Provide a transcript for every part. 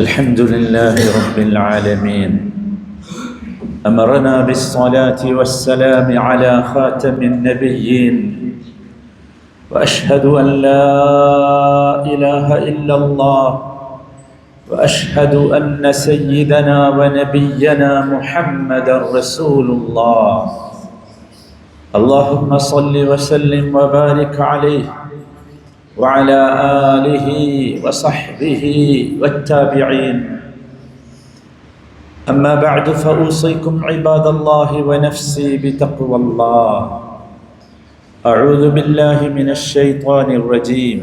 الحمد لله رب العالمين أمرنا بالصلاة والسلام على خاتم النبيين وأشهد أن لا إله إلا الله وأشهد أن سيدنا ونبينا محمدا رسول الله اللهم صل وسلم وبارك عليه وعلى آله وصحبه والتابعين أما بعد فأوصيكم عباد الله ونفسي بتقوى الله أعوذ بالله من الشيطان الرجيم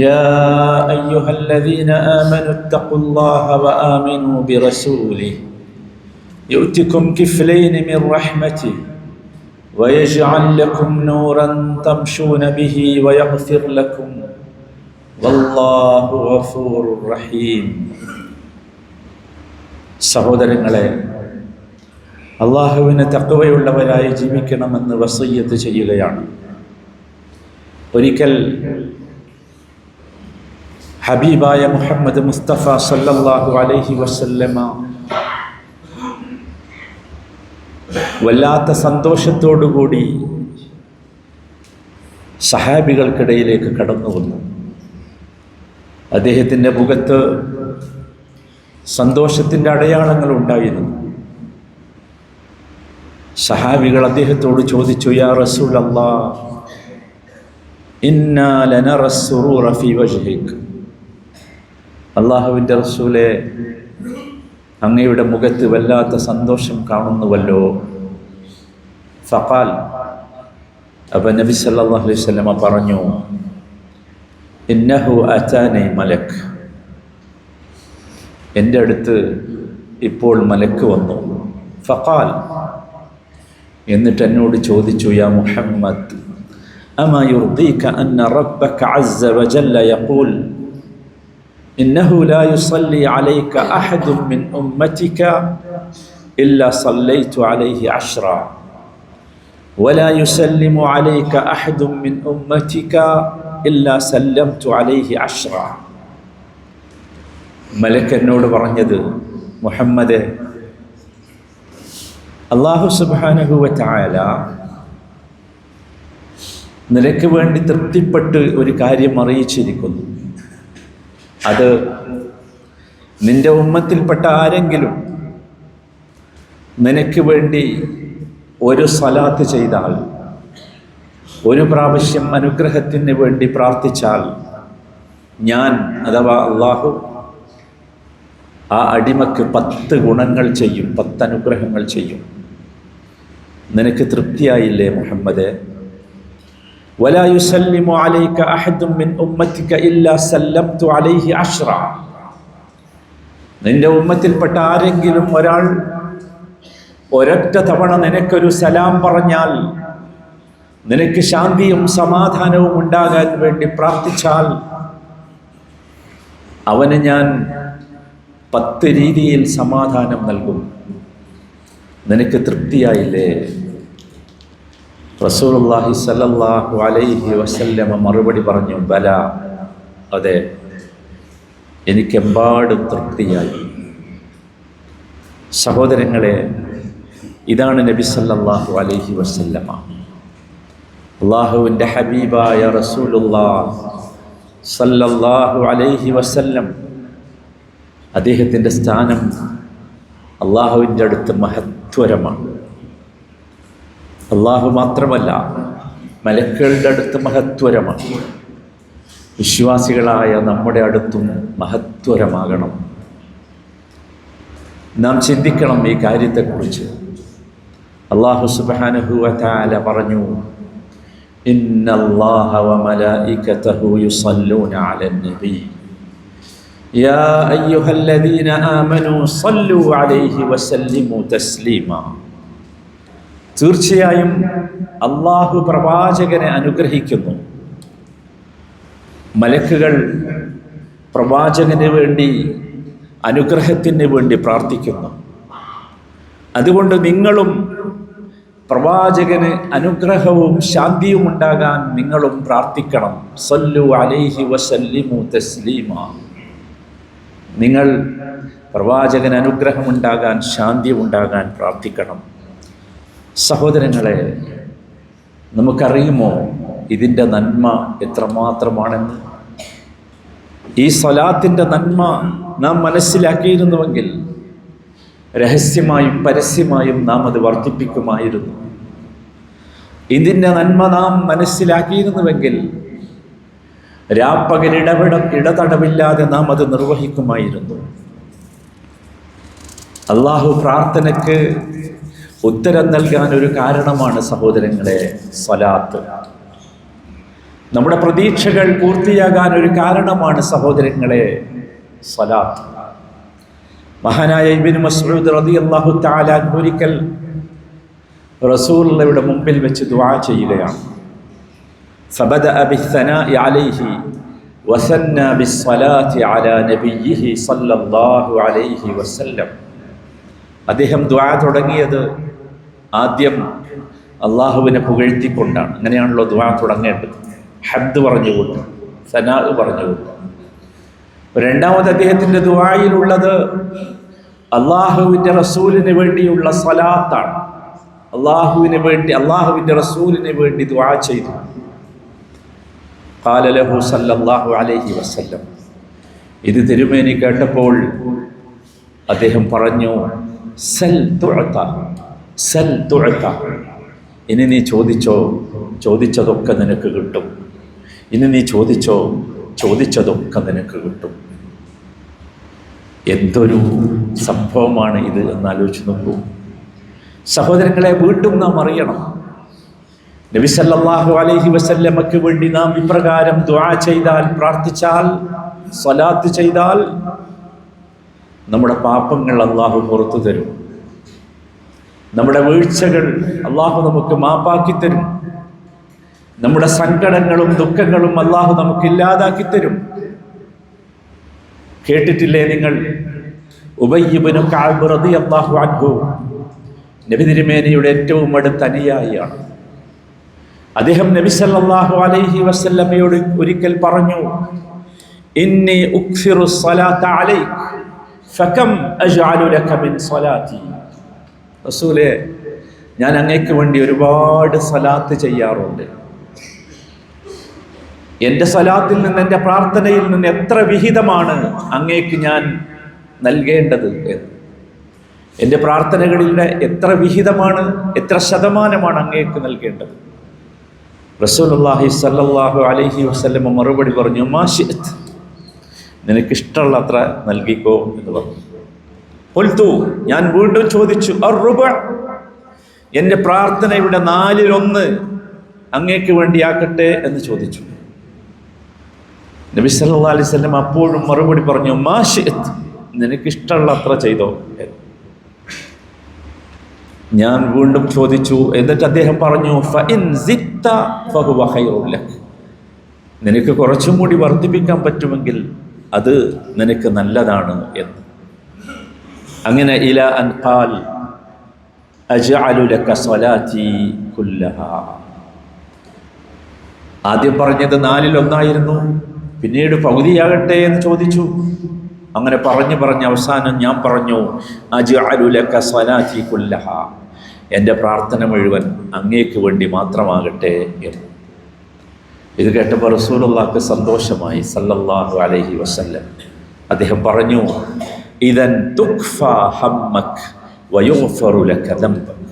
يا أيها الذين آمنوا اتقوا الله وآمنوا برسوله يؤتكم كفلين من رحمته ويجعل لكم نورا تمشون به ويغفر لكم والله غفور رحيم. സഹോദരങ്ങളെ, അള്ളാഹുവിന് തഖ്വയുള്ളവരായി ജീവിക്കണമെന്ന് വസിയ്യത്ത് ചെയ്യുകയാണ്. ഒരിക്കൽ ഹബീബായ മുഹമ്മദ് മുസ്തഫ സല്ലല്ലാഹു അലൈഹി വസല്ലമ വല്ലാത്ത സന്തോഷത്തോടുകൂടി സഹാബികൾക്കിടയിലേക്ക് കടന്നു വന്നു. അദ്ദേഹത്തിൻ്റെ മുഖത്ത് സന്തോഷത്തിൻ്റെ അടയാളങ്ങൾ ഉണ്ടായിരുന്നു. സഹാബികൾ അദ്ദേഹത്തോട് ചോദിച്ചു, യാ റസൂലല്ലാഹ്, ഇന്നാ ലനറ സ്സുറൂറ ഫീ വജ്ഹിക്. അല്ലാഹുവിൻ്റെ റസൂലേ, അങ്ങയുടെ മുഖത്ത് വല്ലാത്ത സന്തോഷം കാണുന്നുവല്ലോ. ഫഖാൽ, അപ്പോൾ നബി സല്ലല്ലാഹു അലൈഹി വസല്ലമ പറഞ്ഞു, ഇന്നഹു അതാനി മലക്. എൻ്റെ അടുത്ത് ഇപ്പോൾ മലക്ക് വന്നു. ഫഖാൽ, എന്നിട്ട് എന്നോട് ചോദിച്ചു, യാ മുഹമ്മദ്, അമാ യുർദീക അന്ന റബ്ബക അസ്സ വജല്ല യഖൂൽ ഇന്നഹു ലാ യുസല്ലി അലൈക അഹദുൻ മിൻ ഉമ്മതിക ഇല്ലാ സല്ലൈതു അലൈഹി അശ്റ വലാ യുസല്ലിമു അലൈക അഹദുൻ മിൻ ഉമ്മതിക ഇല്ലാ സല്ലംതു അലൈഹി അശ്റ. മലക്ക് എന്നോട് പറഞ്ഞത്, മുഹമ്മദേ, അല്ലാഹു സുബ്ഹാനഹു വ തആല നിനക്ക് വേണ്ടി തൃപ്തിപ്പെട്ട് ഒരു കാര്യം അറിയിച്ചിരിക്കുന്നു. അത് നിന്റെ ഉമ്മത്തിൽപ്പെട്ട ആരെങ്കിലും നിനക്ക് വേണ്ടി ഒരു സ്വലാത്ത് ചെയ്താൽ, ഒരു പ്രാവശ്യം അനുഗ്രഹത്തിന് വേണ്ടി പ്രാർത്ഥിച്ചാൽ, ഞാൻ അഥവാ അള്ളാഹു ആ അടിമക്ക് 10 ഗുണങ്ങൾ ചെയ്യും, 10 അനുഗ്രഹങ്ങൾ ചെയ്യും. നിനക്ക് തൃപ്തിയായില്ലേ മുഹമ്മദേ? വലാ യുസല്ലിമു അലൈക അഹദുൻ മിൻ ഉമ്മതിക ഇല്ലാ സല്ലംതു അലൈഹി അശ്റ. നിന്റെ ഉമ്മത്തിൽപ്പെട്ട ആരെങ്കിലും ഒരാൾ ഒരൊറ്റ തവണ നിനക്കൊരു സലാം പറഞ്ഞാൽ, നിനക്ക് ശാന്തിയും സമാധാനവും ഉണ്ടാകാൻ വേണ്ടി പ്രാർത്ഥിച്ചാൽ, അവന് ഞാൻ 10 രീതിയിൽ സമാധാനം നൽകും. നിനക്ക് തൃപ്തിയായില്ലേ? റസൂലുള്ളാഹി സ്വല്ലല്ലാഹു അലൈഹി വസല്ലമ മറുപടി പറഞ്ഞു, ബല, അതെ, എനിക്കെമ്പാടും തൃപ്തിയായി. സഹോദരങ്ങളെ, ഇതാണ് നബി സല്ലല്ലാഹു അലൈഹി വസല്ലമ, അള്ളാഹുവിൻ്റെ ഹബീബായ റസൂലുള്ളാഹി സല്ലല്ലാഹു അലൈഹി വസല്ലം. അദ്ദേഹത്തിൻ്റെ സ്ഥാനം അള്ളാഹുവിൻ്റെ അടുത്ത് മഹത്വരമാണ്. അള്ളാഹു മാത്രമല്ല, മലക്കുകളുടെ അടുത്ത് മഹത്വരമാണ്. വിശ്വാസികളായ നമ്മുടെ അടുത്തും മഹത്വരമാകണം. നാം ചിന്തിക്കണം ഈ കാര്യത്തെക്കുറിച്ച്. അല്ലാഹു സുബ്ഹാനഹു വ തആല പറഞ്ഞു, ഇന്നല്ലാഹ വ മലായികതഹു യുസല്ലൂന അലൻ നബി യാ അയ്യുഹല്ലദീന ആമനൂ സല്ലൂ അലൈഹി വസല്ലിമൂ തസ്ലീമാ. തീർച്ചയായും അള്ളാഹു പ്രവാചകനെ അനുഗ്രഹിക്കുന്നു. മലക്കുകൾ പ്രവാചകന് വേണ്ടി, അനുഗ്രഹത്തിന് വേണ്ടി പ്രാർത്ഥിക്കുന്നു. അതുകൊണ്ട് നിങ്ങളും പ്രവാചകന് അനുഗ്രഹവും ശാന്തിയും ഉണ്ടാകാൻ നിങ്ങളും പ്രാർത്ഥിക്കണം. സല്ലു അലൈഹി വസല്ലിമു തസ്ലീമ. നിങ്ങൾ പ്രവാചകൻ അനുഗ്രഹമുണ്ടാകാൻ, ശാന്തി ഉണ്ടാകാൻ പ്രാർത്ഥിക്കണം. സഹോദരങ്ങളെ, നമുക്കറിയുമോ ഇതിൻ്റെ നന്മ എത്രമാത്രമാണെന്ന്? ഈ സ്വലാത്തിൻ്റെ നന്മ നാം മനസ്സിലാക്കിയിരുന്നുവെങ്കിൽ രഹസ്യമായും പരസ്യമായും നാം അത് വർദ്ധിപ്പിക്കുമായിരുന്നു. ഇതിൻ്റെ നന്മ നാം മനസ്സിലാക്കിയിരുന്നുവെങ്കിൽ രാപ്പകൽ ഇടതടവില്ലാതെ നാം അത് നിർവഹിക്കുമായിരുന്നു. അള്ളാഹു പ്രാർത്ഥനയ്ക്ക് ഉത്തരം നൽകാൻ ഒരു കാരണമാണ് സഹോദരങ്ങളെ സ്വലാത്ത്. നമ്മുടെ പ്രതീക്ഷകൾ പൂർത്തിയാകാൻ ഒരു കാരണമാണ് സഹോദരങ്ങളെ സ്വലാത്ത്. മഹാനായ ഇബ്നു മസ്ഊദ് റളിയല്ലാഹു തആല അൻഹു ഒരിക്കൽ റസൂലുള്ളാഹിയുടെ മുമ്പിൽ വെച്ച് ദുആ ചെയ്യുകയാണ്. ഫബദഅ ബിസ്സനാഇ അലൈഹി വസന്ന ബിസ്സലാത്തി അലാ നബിയിഹി സല്ലല്ലാഹു അലൈഹി വസല്ലം. അദ്ദേഹം ദുആ തുടങ്ങിയത് ആദ്യം അള്ളാഹുവിനെ പുകഴ്ത്തിക്കൊണ്ടാണ്. അങ്ങനെയാണല്ലോ ദുആ തുടങ്ങേണ്ടത്, ഹംദ് പറഞ്ഞുകൊണ്ട്, സനാ പറഞ്ഞുകൊണ്ട്. രണ്ടാമത് അദ്ദേഹത്തിൻ്റെ ദുആയിലുള്ളത് അള്ളാഹുവിൻ്റെ റസൂലിന് വേണ്ടിയുള്ള സ്വലാത്താണ്. അള്ളാഹുവിൻ്റെ റസൂലിന് വേണ്ടി ദുആ ചെയ്തു. ഖാല ലഹു സല്ലല്ലാഹു അലൈഹി വസല്ലം. ഇത് തിരുമേനി കേട്ടപ്പോൾ അദ്ദേഹം പറഞ്ഞു, സൽ തുഅത, സൽ തുഅത. ഇനി നീ ചോദിച്ചതൊക്കെ നിനക്ക് കിട്ടും. ഇനി നീ ചോദിച്ചതൊക്കെ നിനക്ക് കിട്ടും. എന്തൊരു സംഭവമാണ് ഇത് എന്നാലോചിച്ച് നോക്കൂ സഹോദരങ്ങളെ. വീണ്ടും നാം അറിയണം, നബി സല്ലല്ലാഹു അലൈഹി വസല്ലമക്ക് വേണ്ടി നാം ഇപ്രകാരം ദുആ ചെയ്താൽ, പ്രാർത്ഥിച്ചാൽ, സ്വലാത്ത് ചെയ്താൽ നമ്മുടെ പാപങ്ങൾ അള്ളാഹു പുറത്തു തരും. നമ്മുടെ വീഴ്ചകൾ അള്ളാഹു നമുക്ക് മാപ്പാക്കി തരും. നമ്മുടെ സങ്കടങ്ങളും ദുഃഖങ്ങളും അള്ളാഹു നമുക്ക് ഇല്ലാതാക്കി തരും. കേട്ടിട്ടില്ലേ നിങ്ങൾ, ഉബയ്യ് ഇബ്നു കഅബ് റളിയല്ലാഹു അൻഹു നബി തിരുമേനിയുടെ ഏറ്റവും അടുത്ത അനുയായിയാണ്. അദ്ദേഹം നബി സല്ലല്ലാഹു അലൈഹി വസല്ലമയോട് ഒരിക്കൽ പറഞ്ഞു, ഇന്നി ഉക്സിറു സ്വലാത്ത അലൈക ഫകം അജ്അലു ലക മിൻ സ്വലാത്തി. റസൂലേ, ഞാൻ അങ്ങേക്ക് വേണ്ടി ഒരുപാട് സ്വലാത്ത് ചെയ്യാറുണ്ട്. എൻ്റെ സ്വലാത്തിൽ നിന്ന്, എൻ്റെ പ്രാർത്ഥനയിൽ നിന്ന് എത്ര വിഹിതമാണ് അങ്ങേക്ക് ഞാൻ നൽകേണ്ടത് എന്ന്. എൻ്റെ പ്രാർത്ഥനകളിലെ എത്ര വിഹിതമാണ്, എത്ര ശതമാനമാണ് അങ്ങേക്ക് നൽകേണ്ടത്? റസൂലുള്ളാഹി സ്വല്ലല്ലാഹു അലൈഹി വസല്ലം മറുപടി പറഞ്ഞു, മാ ശിഅ്ത്, നിനക്കിഷ്ടമുള്ള അത്ര നൽകിക്കോ എന്ന് പറഞ്ഞു. ഖുൽതു, ഞാൻ വീണ്ടും ചോദിച്ചു, അർറുബ, എൻ്റെ പ്രാർത്ഥനയുടെ 1/4 അങ്ങേക്ക് വേണ്ടിയാക്കട്ടെ എന്ന് ചോദിച്ചു. നബി സല്ലല്ലാഹു അലൈഹി വസല്ലം അപ്പോഴും മറുപടി പറഞ്ഞു, മാ ശിഅ്ത്, നിനക്കിഷ്ടമുള്ള അത്ര ചെയ്തോ. ഞാൻ വീണ്ടും ചോദിച്ചു. എന്നിട്ട് അദ്ദേഹം പറഞ്ഞു, ഫഇൻ സിത്ത ഫഹുവ ഖൈറുൻ ലക്, നിനക്ക് കുറച്ചും കൂടി വർദ്ധിപ്പിക്കാൻ പറ്റുമെങ്കിൽ അത് നിനക്ക് നല്ലതാണ് എന്ന്. അങ്ങനെ ഇല അൻ ഖാൽ അജ്അലു ലക സ്വലാത്തി കുല്ലഹാ. ആദ്യം പറഞ്ഞത് 1/4 പിന്നീട് പകുതിയാകട്ടെ എന്ന് ചോദിച്ചു. അങ്ങനെ പറഞ്ഞ് അവസാനം ഞാൻ പറഞ്ഞു, അജ്അലു ലക സ്വലാത്തി കുല്ലഹാ, എൻ്റെ പ്രാർത്ഥന മുഴുവൻ അങ്ങേക്ക് വേണ്ടി മാത്രമാകട്ടെ എന്ന്. ഇത് കേട്ടപ്പോൾ റസൂലുള്ളാഹിക്ക് സന്തോഷമായി സല്ലല്ലാഹു അലൈഹി വസല്ലം. അദ്ദേഹം പറഞ്ഞു, ഇദൻ തുക്ഫ ഹമ്മക് വയുഗ്ഫറു ലക ദംബക്,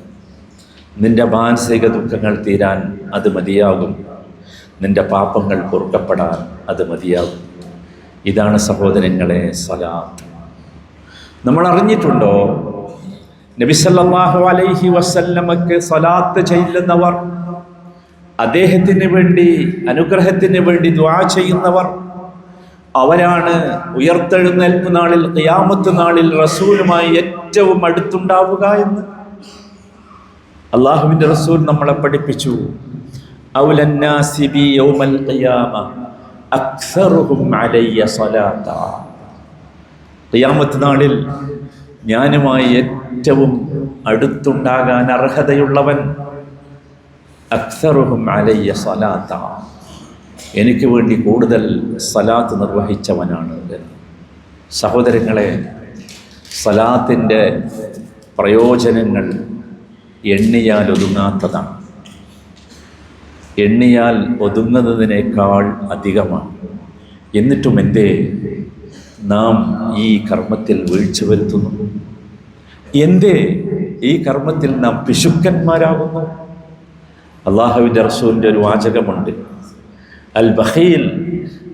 നിന്റെ മാനസിക ദുഃഖങ്ങൾ തീരാൻ അത് മതിയാകും, നിന്റെ പാപങ്ങൾ പൊറുക്കപ്പെടാൻ അത് മതിയാകും. ഇതാണ് സഹോദരങ്ങളെ സ്വലാത്ത്. നമ്മൾ അറിഞ്ഞിട്ടുണ്ടോ, നബി സല്ലല്ലാഹു അലൈഹി വസല്ലമക്ക് സ്വലാത്ത് ചെല്ലുന്നവർ, അദ്ദേഹത്തിന് വേണ്ടി, അനുഗ്രഹത്തിന് വേണ്ടി ദുആ ചെയ്യുന്നവർ, അവരാണ് ഉയർത്തെഴുന്നേൽപ്പ് നാളിൽ, ഖിയാമത്ത് നാളിൽ റസൂലുമായി ഏറ്റവും അടുത്തുണ്ടാവുക എന്ന് അള്ളാഹുവിൻ്റെ റസൂൽ നമ്മളെ പഠിപ്പിച്ചു. ഔലന്നാസി ബി യൗമൽ ഖിയാമ അക്സറുഹും അലയ്യ സ്വലാത്ത. ഖിയാമത്ത് നാളിൽ ഞാനുമായി ഏറ്റവും അടുത്തുണ്ടാകാൻ അർഹതയുള്ളവൻ അക്സറുഹും അലയ്യ സ്വലാത്ത, എനിക്ക് വേണ്ടി കൂടുതൽ സ്വലാത്ത് നിർവഹിച്ചവനാണ്. സഹോദരങ്ങളെ, സലാത്തിൻ്റെ പ്രയോജനങ്ങൾ എണ്ണിയാൽ ഒതുങ്ങാത്തതാണ്. എണ്ണിയാൽ ഒതുങ്ങുന്നതിനേക്കാൾ അധികമാണ്. എന്നിട്ടും എന്തേ നാം ഈ കർമ്മത്തിൽ വീഴ്ച വരുത്തുന്നു? എന്തേ ഈ കർമ്മത്തിൽ നാം പിശുക്കന്മാരാകുന്നു? അല്ലാഹുവിൻ്റെ റസൂലിൻ്റെ ഒരു വാചകമുണ്ട്, അൽ ബഖീൽ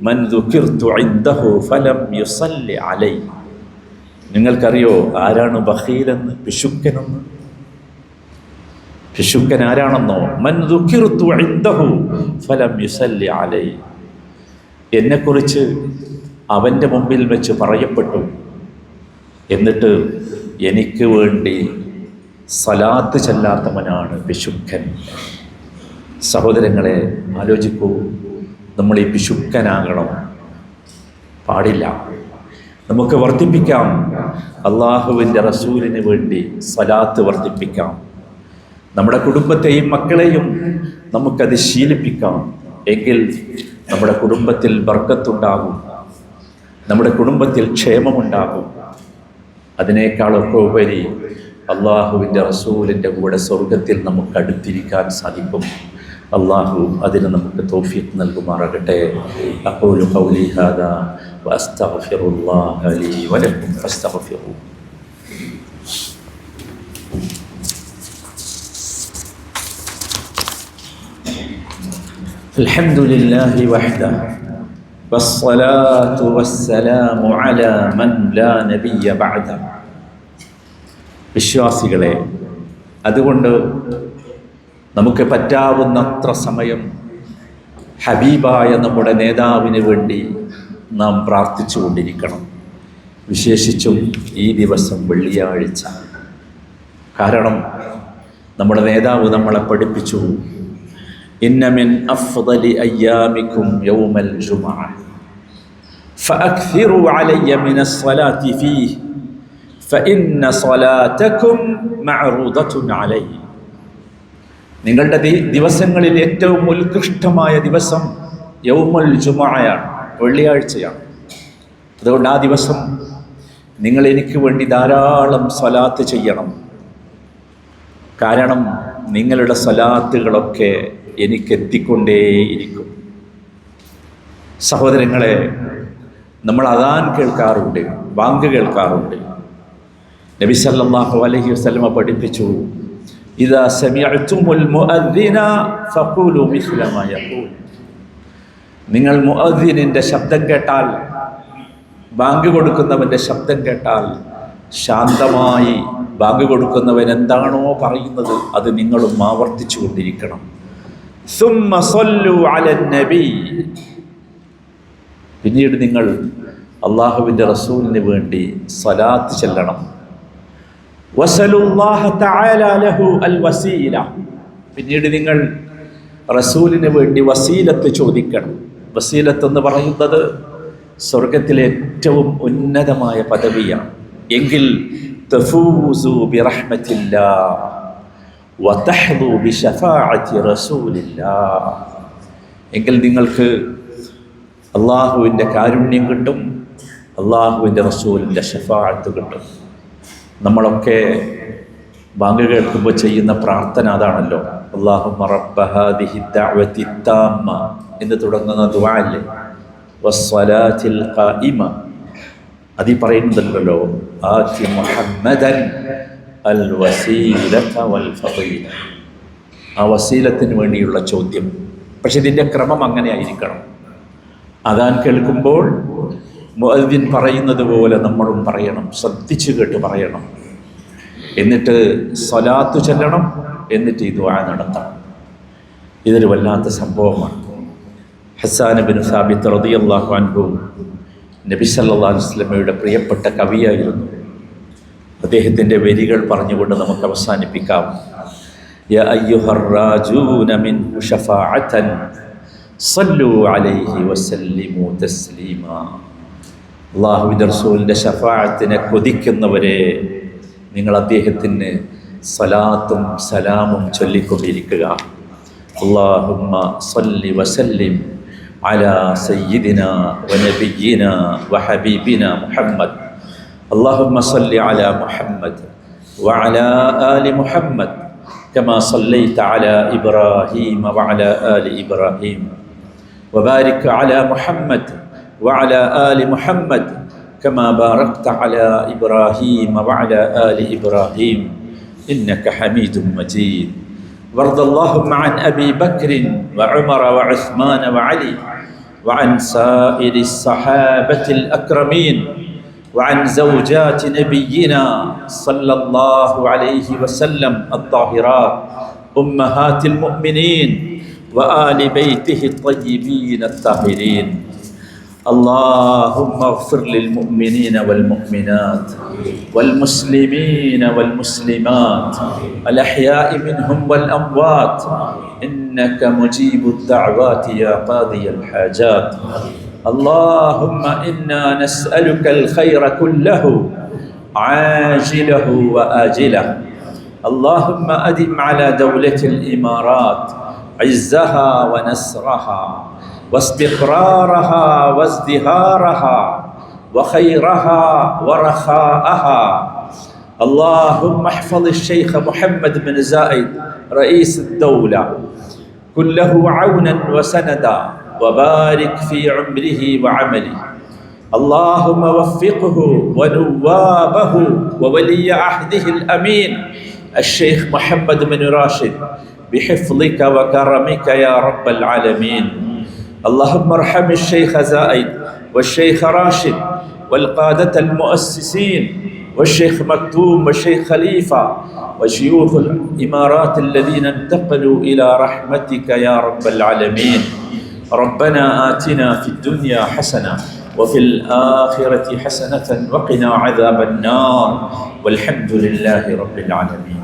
മൻ ദുകിർതു ഇൻദഹു ഫലം യുസല്ലി അലൈഹി. നിങ്ങൾക്കറിയോ ആരാണ് ബഖീലെന്ന്, പിശുക്കനെന്ന്? പിശുക്കൻ ആരാണെന്നോ? മൻ ദുകിർതു ഇൻദഹു ഫലം യുസല്ലി അലൈഹി. എന്നെക്കുറിച്ച് അവൻ്റെ മുമ്പിൽ വെച്ച് പറയപ്പെട്ടു, എന്നിട്ട് എനിക്ക് വേണ്ടി സലാത്ത് ചെല്ലാത്തവനാണ് പിശുക്കൻ. സഹോദരങ്ങളെ, ആലോചിക്കൂ, നമ്മൾ ഈ പിശുക്കനാകണം? പാടില്ല. നമുക്ക് വർദ്ധിപ്പിക്കാം, അള്ളാഹുവിൻ്റെ റസൂലിന് വേണ്ടി സലാത്ത് വർദ്ധിപ്പിക്കാം. നമ്മുടെ കുടുംബത്തെയും മക്കളെയും നമുക്കത് ശീലിപ്പിക്കാം. എങ്കിൽ നമ്മുടെ കുടുംബത്തിൽ ബർക്കത്തുണ്ടാകും, നമ്മുടെ കുടുംബത്തിൽ ക്ഷേമമുണ്ടാകും. അതിനേക്കാളൊക്കെ ഉപരി അള്ളാഹുവിൻ്റെ റസൂലിൻ്റെ കൂടെ സ്വർഗത്തിൽ നമുക്ക് അടുത്തിരിക്കാൻ സാധിക്കും. അള്ളാഹു അതിന് നമുക്ക് തൗഫീഖ് നൽകുമാറാകട്ടെ. അഖൂലു ഖൗലി ഹാദാ വഅസ്തഗ്ഫിറുല്ലാഹ ലീ വലക്കും ഫസ്തഗ്ഫിറൂ. അൽഹംദുലില്ലാഹി വഹ്ദഹു വസ്സലാത്തു വസ്സലാമു അലാ മൻ ലാ നബിയ്യ ബഅദഹു. വിശ്വാസികളെ, അതുകൊണ്ട് നമുക്ക് പറ്റാവുന്നത്ര സമയം ഹബീബായ നമ്മുടെ നേതാവിന് വേണ്ടി നാം പ്രാർത്ഥിച്ചു കൊണ്ടിരിക്കണം. വിശേഷിച്ചും ഈ ദിവസം വെള്ളിയാഴ്ച. കാരണം നമ്മുടെ നേതാവ് നമ്മളെ പഠിപ്പിച്ചു, ഇന്ന മിൻ അഫ്ദലി അയ്യാമിക്കും യൗമൽ ജുമുഅ ഫഅക്സിറു അലയ്യ മിനസ് സ്വലാത്തി ഫീഹി ഫഇന്ന സ്വലാത്തക്കും മഅറൂദത്തുൻ അലൈഹി. നിങ്ങളുടെ ദിവസങ്ങളിൽ ഏറ്റവും ഉത്കൃഷ്ടമായ ദിവസം യൗമുൽ ജുമുഅയാണ്, വെള്ളിയാഴ്ചയാണ്. അതുകൊണ്ട് ആ ദിവസം നിങ്ങൾ എനിക്ക് വേണ്ടി ധാരാളം സ്വലാത്ത് ചെയ്യണം. കാരണം നിങ്ങളുടെ സ്വലാത്തുകളൊക്കെ എനിക്കെത്തിക്കൊണ്ടേയിരിക്കും. സഹോദരങ്ങളെ, നമ്മൾ അദാൻ കേൾക്കാറുണ്ട്, ബാങ്ക് കേൾക്കാറുണ്ട്. നബി സല്ലല്ലാഹു അലൈഹി വസല്ലമ പഠിപ്പിച്ചു, ഇദാ സമിഅ്തുമുൽ മുഅദ്ദിന ഫഖൂലു മിസ്ല മാ യഖൂൽ. നിങ്ങൾ മുഅദ്ദിനിൻ്റെ ശബ്ദം കേട്ടാൽ, ബാങ്ക് കൊടുക്കുന്നവൻ്റെ ശബ്ദം കേട്ടാൽ ശാന്തമായി ബാങ്ക് കൊടുക്കുന്നവൻ എന്താണോ പറയുന്നത് അത് നിങ്ങളും ആവർത്തിച്ചു കൊണ്ടിരിക്കണം. സുമ്മ സ്വല്ലു അലൻ നബി. പിന്നീട് നിങ്ങൾ അള്ളാഹുവിൻ്റെ റസൂലിന് വേണ്ടി സ്വലാത്ത് ചെല്ലണം. വസലുല്ലാഹ തആല ലഹു അൽ വസീല. പിന്നീട് നിങ്ങൾ റസൂലിന് വേണ്ടി വസീലത്ത് ചോദിക്കണം. വസീലത്ത് എന്ന് പറയുന്നത് സ്വർഗത്തിലെ ഏറ്റവും ഉന്നതമായ പദവിയാണ്. എങ്കിൽ തഫൂസു ബിറഹ്മത്തില്ലാഹ് വതഹ്ദു ബിശഫാഅത്തി റസൂലില്ലാഹ്. എങ്കിൽ നിങ്ങൾക്ക് അള്ളാഹുവിൻ്റെ കാരുണ്യം കിട്ടും, അള്ളാഹുവിൻ്റെ റസൂലിൻ്റെ ഷഫാഅത്ത് കിട്ടും. നമ്മളൊക്കെ ബാങ്ക് കേൾക്കുമ്പോൾ ചെയ്യുന്ന പ്രാർത്ഥന അതാണല്ലോ, അല്ലാഹുമ്മ റബ്ബ ഹാദിഹി ദഅവതി താമ്മ എന്ന് തുടങ്ങുന്ന ദുആ അല്ലേ, വസ്സലാത്തിൽ ഖായിമ. അതിൽ പറയുന്നുണ്ടല്ലോ, ആതി മുഹമ്മദൻ അൽ വസീലത വൽ ഫളീല. ആ വസീലത്തിന് വേണ്ടിയുള്ള ചോദ്യം. പക്ഷെ ഇതിൻ്റെ ക്രമം അങ്ങനെ ആയിരിക്കണം. അദാൻ കേൾക്കുമ്പോൾ മുഅദ്ദിൻ പറയുന്നത് പോലെ നമ്മളും പറയണം, ശ്രദ്ധിച്ചു കേട്ട് പറയണം. എന്നിട്ട് സ്വലാത്ത് ചൊല്ലണം, എന്നിട്ട് ഈ ദുആ നടത്തണം. ഇതൊരു വല്ലാത്ത സംഭവമാണ്. ഹസ്സാൻ ബിൻ സാബിത്ത് റളിയല്ലാഹു അൻഹു നബി സല്ലല്ലാഹു അലൈഹി വസല്ലമയുടെ പ്രിയപ്പെട്ട കവിയായിരുന്നു. അദ്ദേഹത്തിൻ്റെ വരികൾ പറഞ്ഞുകൊണ്ട് നമുക്ക് അവസാനിപ്പിക്കാം. യാ അയ്യുഹർ റാജൂന മിൻഹു ശഫാഅതൻ സല്ലു അലൈഹി വസല്ലിമു തസ്ലീമാ. അല്ലാഹുവിൻ്റെ റസൂലിൻ്റെ ശഫാഅത്തിനെ കൊതിക്കുന്നവരെ, നിങ്ങൾ അദ്ദേഹത്തിന് സലാത്തും സലാമും ചൊല്ലിക്കൊണ്ടിരിക്കുക. അല്ലാഹുമ്മ സല്ലി വസല്ലിം على سيدنا ونبينا وحبيبنا محمد. اللهم صل على محمد وعلى آل محمد كما صليت على إبراهيم وعلى آل إبراهيم، وبارك على محمد وعلى آل محمد كما باركت على إبراهيم وعلى آل إبراهيم إنك حميد مجيد. وارض اللهم عن أبي بكر وعمر وعثمان وعلي وعن سائر الصحابة الأكرمين وعن زوجات نبينا صلى الله عليه وسلم الطاهرات أمهات المؤمنين وآل بيته الطيبين الطاهرين. اللهم اغفر للمؤمنين والمؤمنات والمسلمين والمسلمات الأحياء منهم والأموات إنك مجيب الدعوات يا قاضي الحاجات. اللهم إنا نسألك الخير كله عاجله وآجله. اللهم أدم على دولة الإمارات عزها ونصرها واستقرارها وازدهارها وخيرها ورخاءها. اللهم احفظ الشيخ محمد بن زايد رئيس الدولة، كن له عونا وسندا، وبارك في عمره وعمله. اللهم وفقه ونوابه وولي عهده الأمين الشيخ محمد بن راشد بحفظك وكرمك يا رب العالمين. اللهم ارحم الشيخ زايد والشيخ راشد والقادة المؤسسين والشيخ مكتوم والشيخ خليفة وشيوخ الإمارات الذين انتقلوا إلى رحمتك يا رب العالمين. ربنا آتنا في الدنيا حسنة وفي الآخرة حسنة وقنا عذاب النار، والحمد لله رب العالمين.